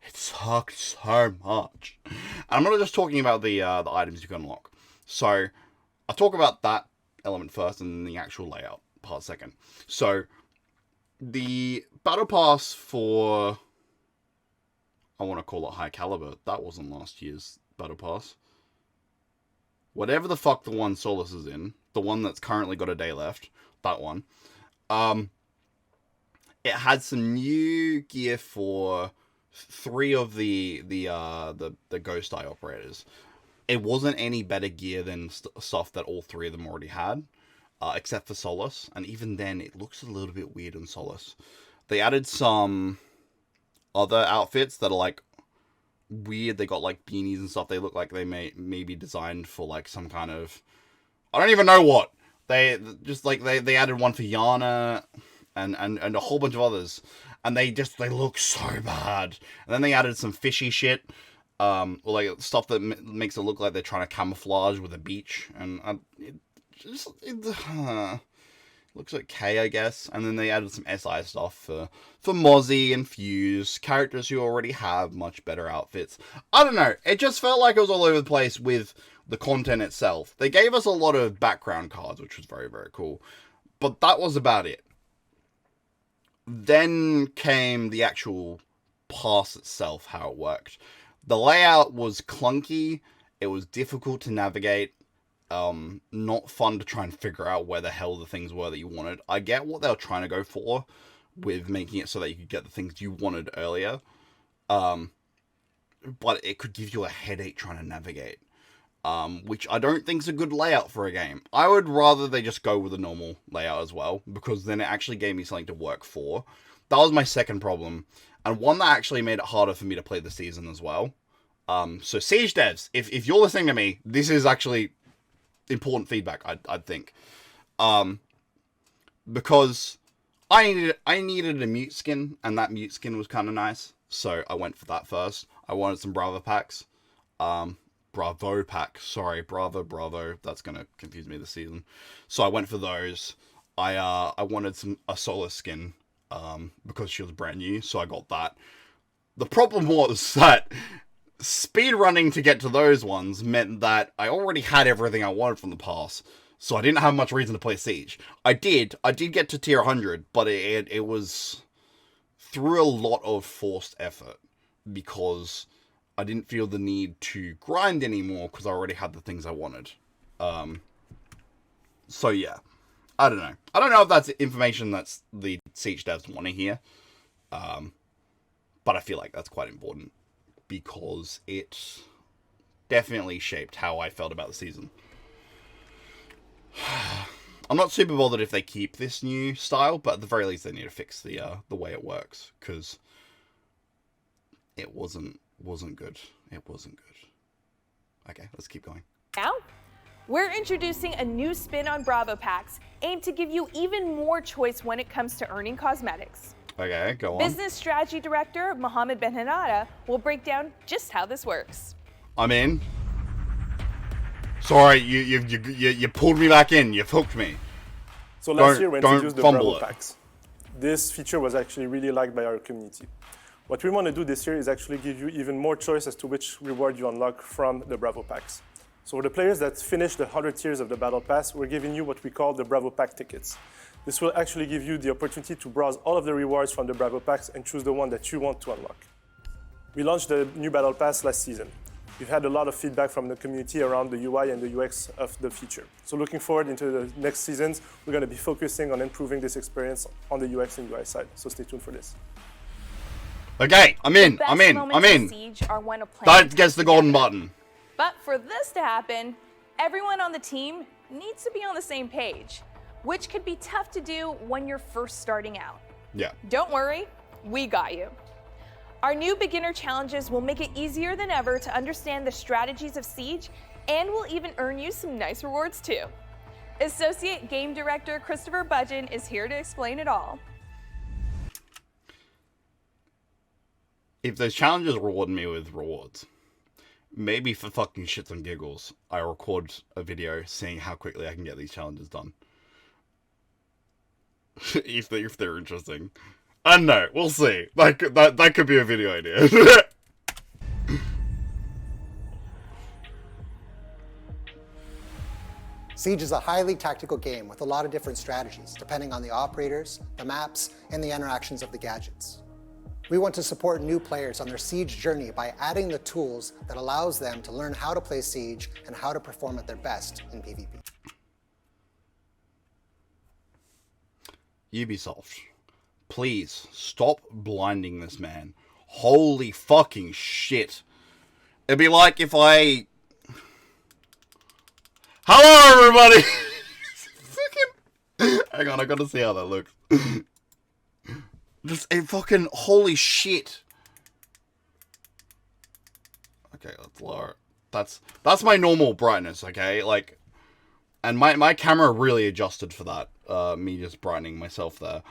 It sucked so much. And I'm not just talking about the items you can unlock. So, I'll talk about that element first and then the actual layout part second. So, the Battle Pass for, I want to call it High Caliber, that wasn't last year's Battle Pass. Whatever the fuck the one Solus is in, the one that's currently got a day left, that one. It had some new gear for 3 of the Ghost Eye operators. It wasn't any better gear than stuff that all 3 of them already had, except for Solus. And even then, it looks a little bit weird on Solus. They added some other outfits that are like weird. They got like beanies and stuff. They look like they may be designed for like some kind of, I don't even know what. They just like they added one for Yana and a whole bunch of others, and they look so bad. And then they added some fishy shit, or like stuff that makes it look like they're trying to camouflage with a beach, and it looks okay, I guess. And then they added some SI stuff for Mozzie and Fuse, characters who already have much better outfits. I don't know, it just felt like it was all over the place with the content itself. They gave us a lot of background cards, which was very, very cool, but that was about it. Then came the actual pass itself, how it worked. The layout was clunky, it was difficult to navigate, not fun to try and figure out where the hell the things were that you wanted. I get what they were trying to go for with making it so that you could get the things you wanted earlier, but it could give you a headache trying to navigate, which I don't think is a good layout for a game. I would rather they just go with a normal layout as well, because then it actually gave me something to work for. That was my second problem, and one that actually made it harder for me to play the season as well. So Siege devs, if you're listening to me, this is actually important feedback, I'd think. Because I needed a mute skin, and that mute skin was kind of nice, so I went for that first. I wanted some Brava packs. Bravo pack, sorry, Bravo, that's gonna confuse me this season. So I went for those. I wanted a Solus skin, because she was brand new, so I got that. The problem was that speedrunning to get to those ones meant that I already had everything I wanted from the pass, so I didn't have much reason to play Siege. I did get to tier 100, but it was through a lot of forced effort, because I didn't feel the need to grind anymore, because I already had the things I wanted. So yeah, I don't know. I don't know if that's information that's the Siege devs want to hear, but I feel like that's quite important, because it definitely shaped how I felt about the season. I'm not super bothered if they keep this new style, but at the very least they need to fix the way it works, because it wasn't good. It wasn't good. Okay, let's keep going. Now, we're introducing a new spin on Brava packs, aimed to give you even more choice when it comes to earning cosmetics. Okay, go on. Business Strategy Director Mohammed Ben Hanada will break down just how this works. I'm in. Sorry, you pulled me back in. You've hooked me. So last year we introduced the Bravo it. packs. This feature was actually really liked by our community. What we want to do this year is actually give you even more choice as to which reward you unlock from the Bravo packs. So for the players that finish the 100 tiers of the Battle Pass, we're giving you what we call the Bravo pack tickets. This will actually give you the opportunity to browse all of the rewards from the Bravo packs and choose the one that you want to unlock. We launched the new Battle Pass last season. We've had a lot of feedback from the community around the UI and the UX of the feature. So looking forward into the next seasons, we're going to be focusing on improving this experience on the UX and UI side. So stay tuned for this. Okay, I'm in. The I'm best in. I'm moments in in. Siege are when a plan That gets the golden button. But for this to happen, everyone on the team needs to be on the same page, which could be tough to do when you're first starting out. Yeah. Don't worry, we got you. Our new beginner challenges will make it easier than ever to understand the strategies of Siege, and will even earn you some nice rewards too. Associate Game Director Christopher Budgeon is here to explain it all. If those challenges reward me with rewards, maybe for fucking shits and giggles, I record a video seeing how quickly I can get these challenges done. if they're interesting. I don't know, we'll see. That could be a video idea. Siege is a highly tactical game with a lot of different strategies, depending on the operators, the maps, and the interactions of the gadgets. We want to support new players on their Siege journey by adding the tools that allows them to learn how to play Siege and how to perform at their best in PvP. Ubisoft, please stop blinding this man. Holy fucking shit. It'd be like if I... Hello, everybody! Hang on, I gotta see how that looks. Just a fucking... Holy shit. Okay, let's lower it. That's my normal brightness, okay? Like... And my camera really adjusted for that. Me just brightening myself there.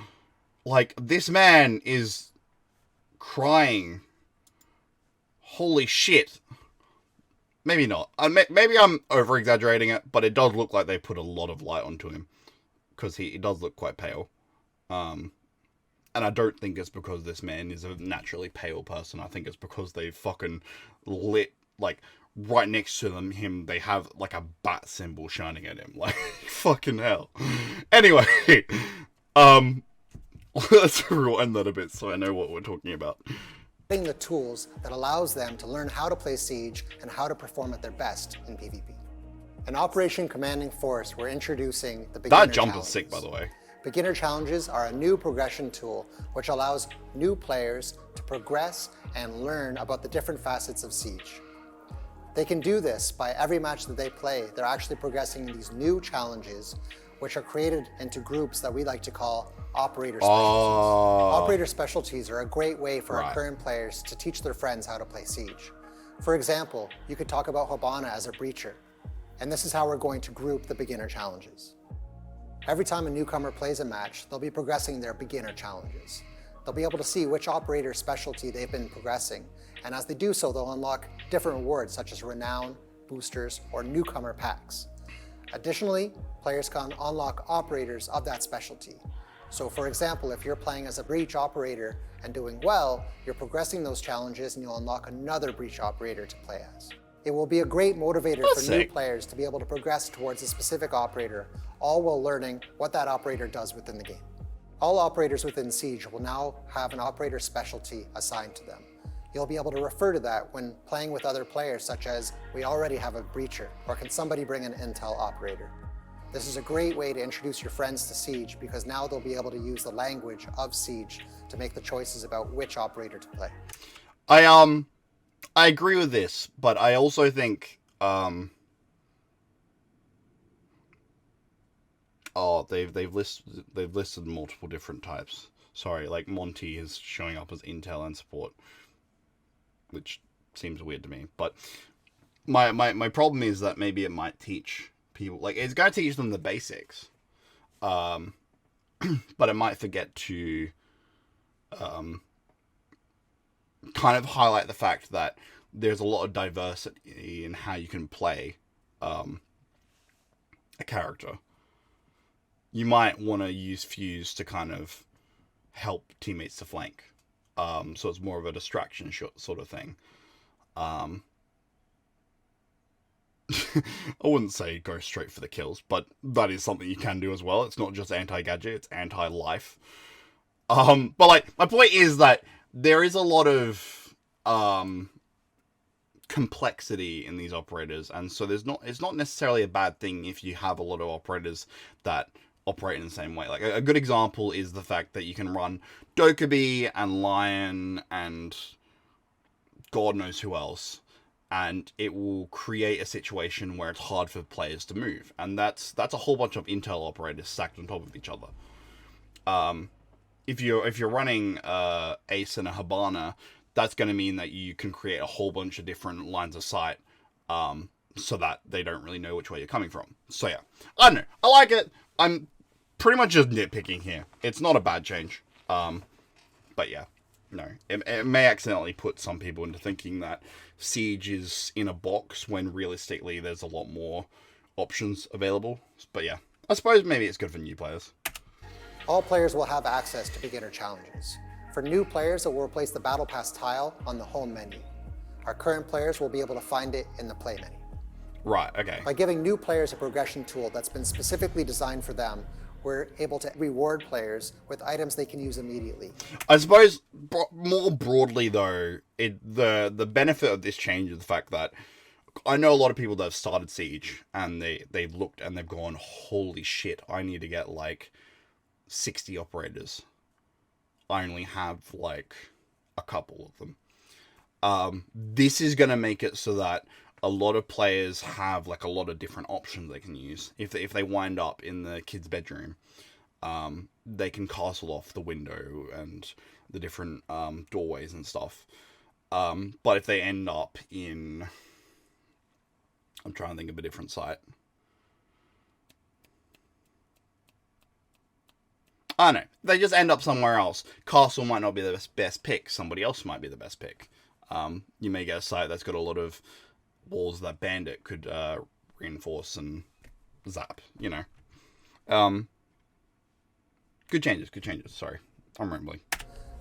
Like, this man is crying. Holy shit. Maybe not. Maybe I'm over-exaggerating it, but it does look like they put a lot of light onto him. Because he does look quite pale. And I don't think it's because this man is a naturally pale person. I think it's because they fucking lit, like... right next to him, they have like a bat symbol shining at him. Like, fucking hell. Anyway, let's rewind that a bit so I know what we're talking about. The tools that allows them to learn how to play Siege and how to perform at their best in PvP. In Operation Commanding Force, we're introducing the Beginner That jump Challenges. is sick, by the way. Beginner Challenges are a new progression tool which allows new players to progress and learn about the different facets of Siege. They can do this by every match that they play. They're actually progressing these new challenges, which are created into groups that we like to call operator specialties. Operator specialties are a great way for our current players to teach their friends how to play Siege. For example, you could talk about Hibana as a breacher, and this is how we're going to group the beginner challenges. Every time a newcomer plays a match, they'll be progressing their beginner challenges. They'll be able to see which operator specialty they've been progressing, and as they do so, they'll unlock different rewards such as renown, boosters, or newcomer packs. Additionally, players can unlock operators of that specialty. So for example, if you're playing as a breach operator and doing well, you're progressing those challenges and you'll unlock another breach operator to play as. It will be a great motivator for new players to be able to progress towards a specific operator, all while learning what that operator does within the game. All operators within Siege will now have an operator specialty assigned to them. You'll be able to refer to that when playing with other players, such as, we already have a breacher, or can somebody bring an intel operator? This is a great way to introduce your friends to Siege because now they'll be able to use the language of Siege to make the choices about which operator to play. I agree with this, but I also think they've listed multiple different types. Sorry, like Monty is showing up as intel and support, which seems weird to me. But my problem is that maybe it might teach people, like, it's going to teach them the basics, but it might forget to kind of highlight the fact that there's a lot of diversity in how you can play a character. You might want to use Fuse to kind of help teammates to flank. So it's more of a distraction sort of thing. I wouldn't say go straight for the kills, but that is something you can do as well. It's not just anti-gadget, it's anti-life. But like, my point is that there is a lot of complexity in these operators, and so it's not necessarily a bad thing if you have a lot of operators that operate in the same way. Like a good example is the fact that you can run Dokkaebi and Lion and God knows who else, and it will create a situation where it's hard for players to move, and that's a whole bunch of intel operators stacked on top of each other. If you're running Ace and a Habana, that's going to mean that you can create a whole bunch of different lines of sight, so that they don't really know which way you're coming from. So yeah, I don't know. I like it. I'm pretty much just nitpicking here. It's not a bad change. But yeah, no. It may accidentally put some people into thinking that Siege is in a box when realistically there's a lot more options available. But yeah, I suppose maybe it's good for new players. All players will have access to beginner challenges. For new players, it will replace the Battle Pass tile on the home menu. Our current players will be able to find it in the play menu. Right, okay. By giving new players a progression tool that's been specifically designed for them, we're able to reward players with items they can use immediately. I suppose more broadly though, the benefit of this change is the fact that I know a lot of people that have started Siege and they've looked and they've gone, holy shit, I need to get like 60 operators. I only have like a couple of them. This is going to make it so that a lot of players have like a lot of different options they can use. If they wind up in the kid's bedroom, they can castle off the window and the different doorways and stuff. But if they end up in, I'm trying to think of a different site. I don't know. They just end up somewhere else. Castle might not be the best pick. Somebody else might be the best pick. You may get a site that's got a lot of walls that Bandit could reinforce and zap, you know. Good changes. Sorry, I'm rambling.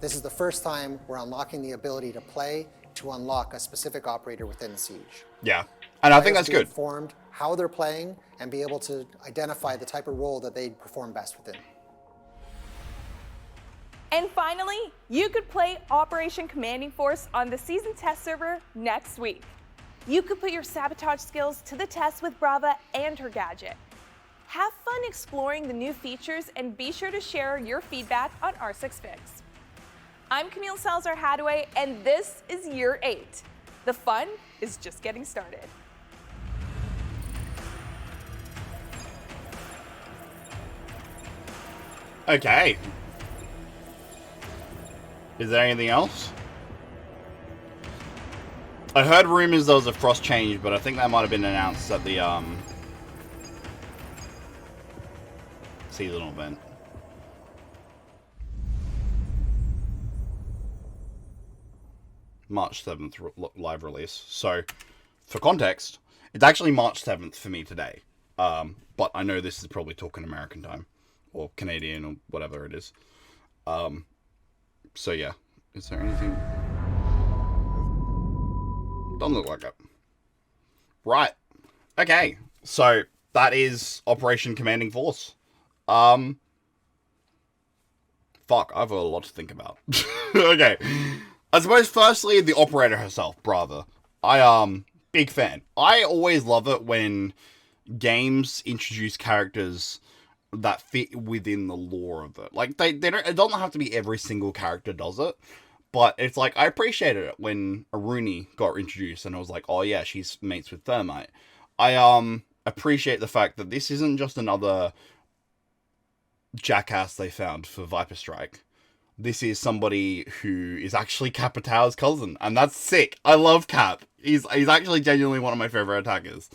This is the first time we're unlocking the ability to play to unlock a specific operator within Siege. Yeah, and I think that's good. Informed how they're playing and be able to identify the type of role that they perform best within. And finally, you could play Operation Commanding Force on the season test server next week. You could put your sabotage skills to the test with Brava and her gadget. Have fun exploring the new features and be sure to share your feedback on R6Fix. I'm Camille Salazar-Hadaway, and this is Year 8. The fun is just getting started. Okay. Is there anything else? I heard rumors there was a frost change, but I think that might have been announced at the seasonal event. March 7th live release. So, for context, it's actually March 7th for me today. But I know this is probably talking American time, or Canadian, or whatever it is. So yeah, is there anything? Doesn't look like it. Right. Okay. So that is Operation Commanding Force. Fuck, I've got a lot to think about. Okay. I suppose firstly, the operator herself, Brava. Big fan. I always love it when games introduce characters that fit within the lore of it. Like, they don't, it doesn't have to be every single character does it, but it's like, I appreciated it when Aruni got introduced and I was like, oh yeah, she's mates with Thermite. I appreciate the fact that this isn't just another jackass they found for Viper Strike. This is somebody who is actually Capitao's cousin, and that's sick. I love Cap. He's actually genuinely one of my favorite attackers.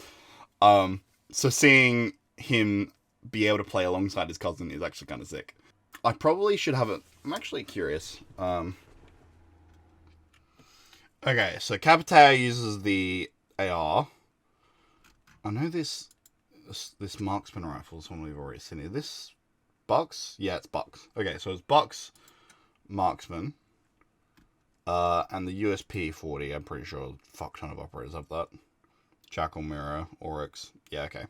So seeing him be able to play alongside his cousin is actually kind of sick. I probably should have it. I'm actually curious. Okay, so Capitao uses the AR. I know this marksman rifle is one we've already seen. Is this Bucks? Yeah, it's Bucks. Okay, so it's Bucks, marksman, and the USP 40. I'm pretty sure a fuck ton of operators have that. Jackal Mirror, Oryx. Yeah, okay.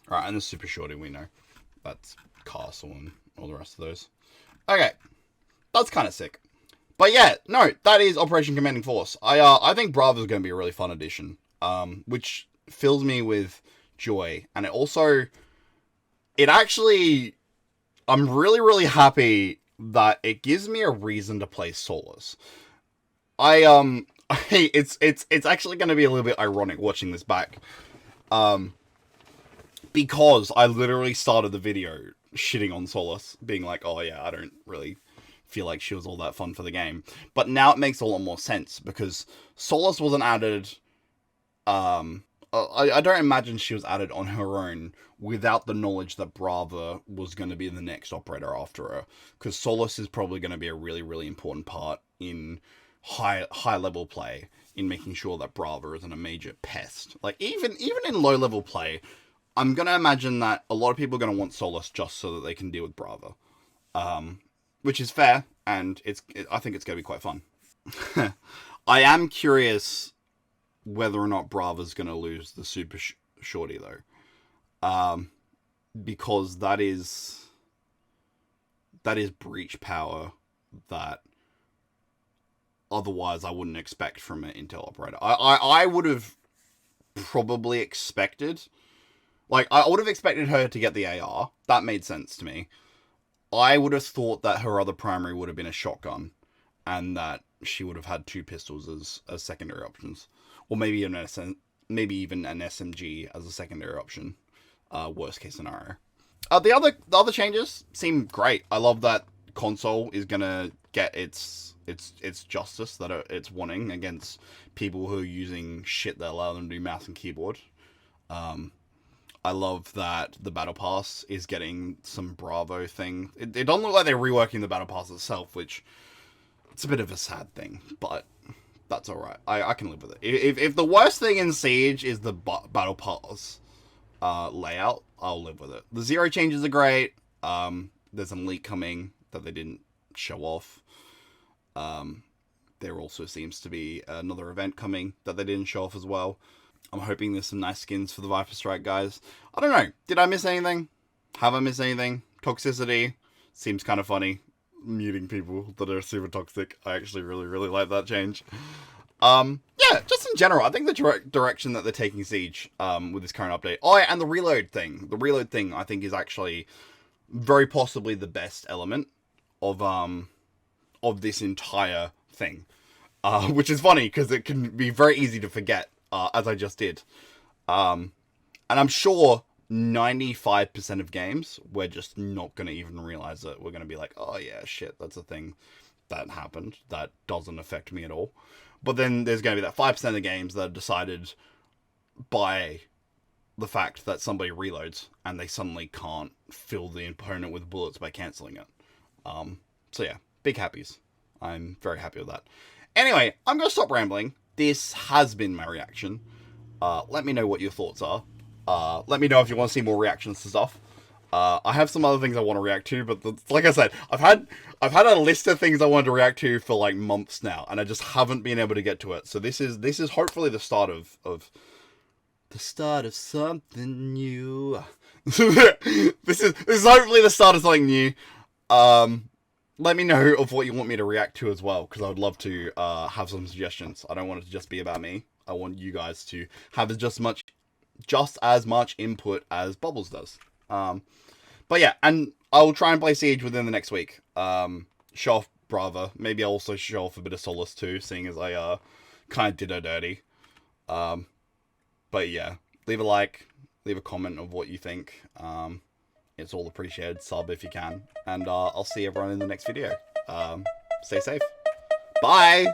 Alright, and the Super Shorty we know. That's Castle and all the rest of those. Okay. That's kind of sick. But yeah, no, that is Operation Commanding Force. I think Brava is going to be a really fun addition, which fills me with joy. And it actually, I'm really, really happy that it gives me a reason to play Solus. It's actually going to be a little bit ironic watching this back, because I literally started the video shitting on Solus, being like, oh yeah, I don't really feel like she was all that fun for the game. But now it makes a lot more sense, because Solus wasn't added, I don't imagine she was added on her own without the knowledge that Brava was going to be the next operator after her, because Solus is probably going to be a really, really important part in high level play, in making sure that Brava isn't a major pest. Like, even in low level play, I'm going to imagine that a lot of people are going to want Solus just so that they can deal with Brava. Which is fair, and I think it's going to be quite fun. I am curious whether or not Brava's going to lose the Super Shorty, though. Because that is breach power that otherwise I wouldn't expect from an Intel operator. I would have probably expected... Like, I would have expected her to get the AR. That made sense to me. I would have thought that her other primary would have been a shotgun, and that she would have had 2 pistols as secondary options. Or maybe even an SMG as a secondary option. Worst case scenario. The other changes seem great. I love that console is gonna get its justice that it's wanting against people who are using shit that allow them to do mouse and keyboard. I love that the Battle Pass is getting some Bravo thing. It doesn't look like they're reworking the Battle Pass itself, which it's a bit of a sad thing, but that's alright. I can live with it. If the worst thing in Siege is the Battle Pass layout, I'll live with it. The Zero changes are great. There's an leak coming that they didn't show off. There also seems to be another event coming that they didn't show off as well. I'm hoping there's some nice skins for the Viper Strike guys. I don't know. Did I miss anything? Have I missed anything? Toxicity seems kind of funny. Muting people that are super toxic. I actually really, really like that change. Yeah, just in general, I think the direction that they're taking Siege with this current update. Oh, yeah, and the reload thing. The reload thing, I think, is actually very possibly the best element of this entire thing. Which is funny, because it can be very easy to forget. As I just did. And I'm sure 95% of games, we're just not going to even realize it. We're going to be like, oh yeah, shit, that's a thing that happened. That doesn't affect me at all. But then there's going to be that 5% of games that are decided by the fact that somebody reloads and they suddenly can't fill the opponent with bullets by cancelling it. So yeah, big happies. I'm very happy with that. Anyway, I'm going to stop rambling. This has been my reaction. Let me know what your thoughts are. Let me know if you want to see more reactions to stuff. I have some other things I want to react to, but like I said, I've had a list of things I wanted to react to for like months now, and I just haven't been able to get to it. So this is hopefully the start of something new. This is hopefully the start of something new. Let me know of what you want me to react to as well, because I would love to have some suggestions. I don't want it to just be about me. I want you guys to have just as much input as Bubbles does. But yeah, and I'll try and play Siege within the next week. Show off Brava. Maybe I'll also show off a bit of Solus too, seeing as I kind of did her dirty. But yeah, leave a like, leave a comment of what you think. It's all appreciated. Sub if you can. And I'll see everyone in the next video. Stay safe. Bye!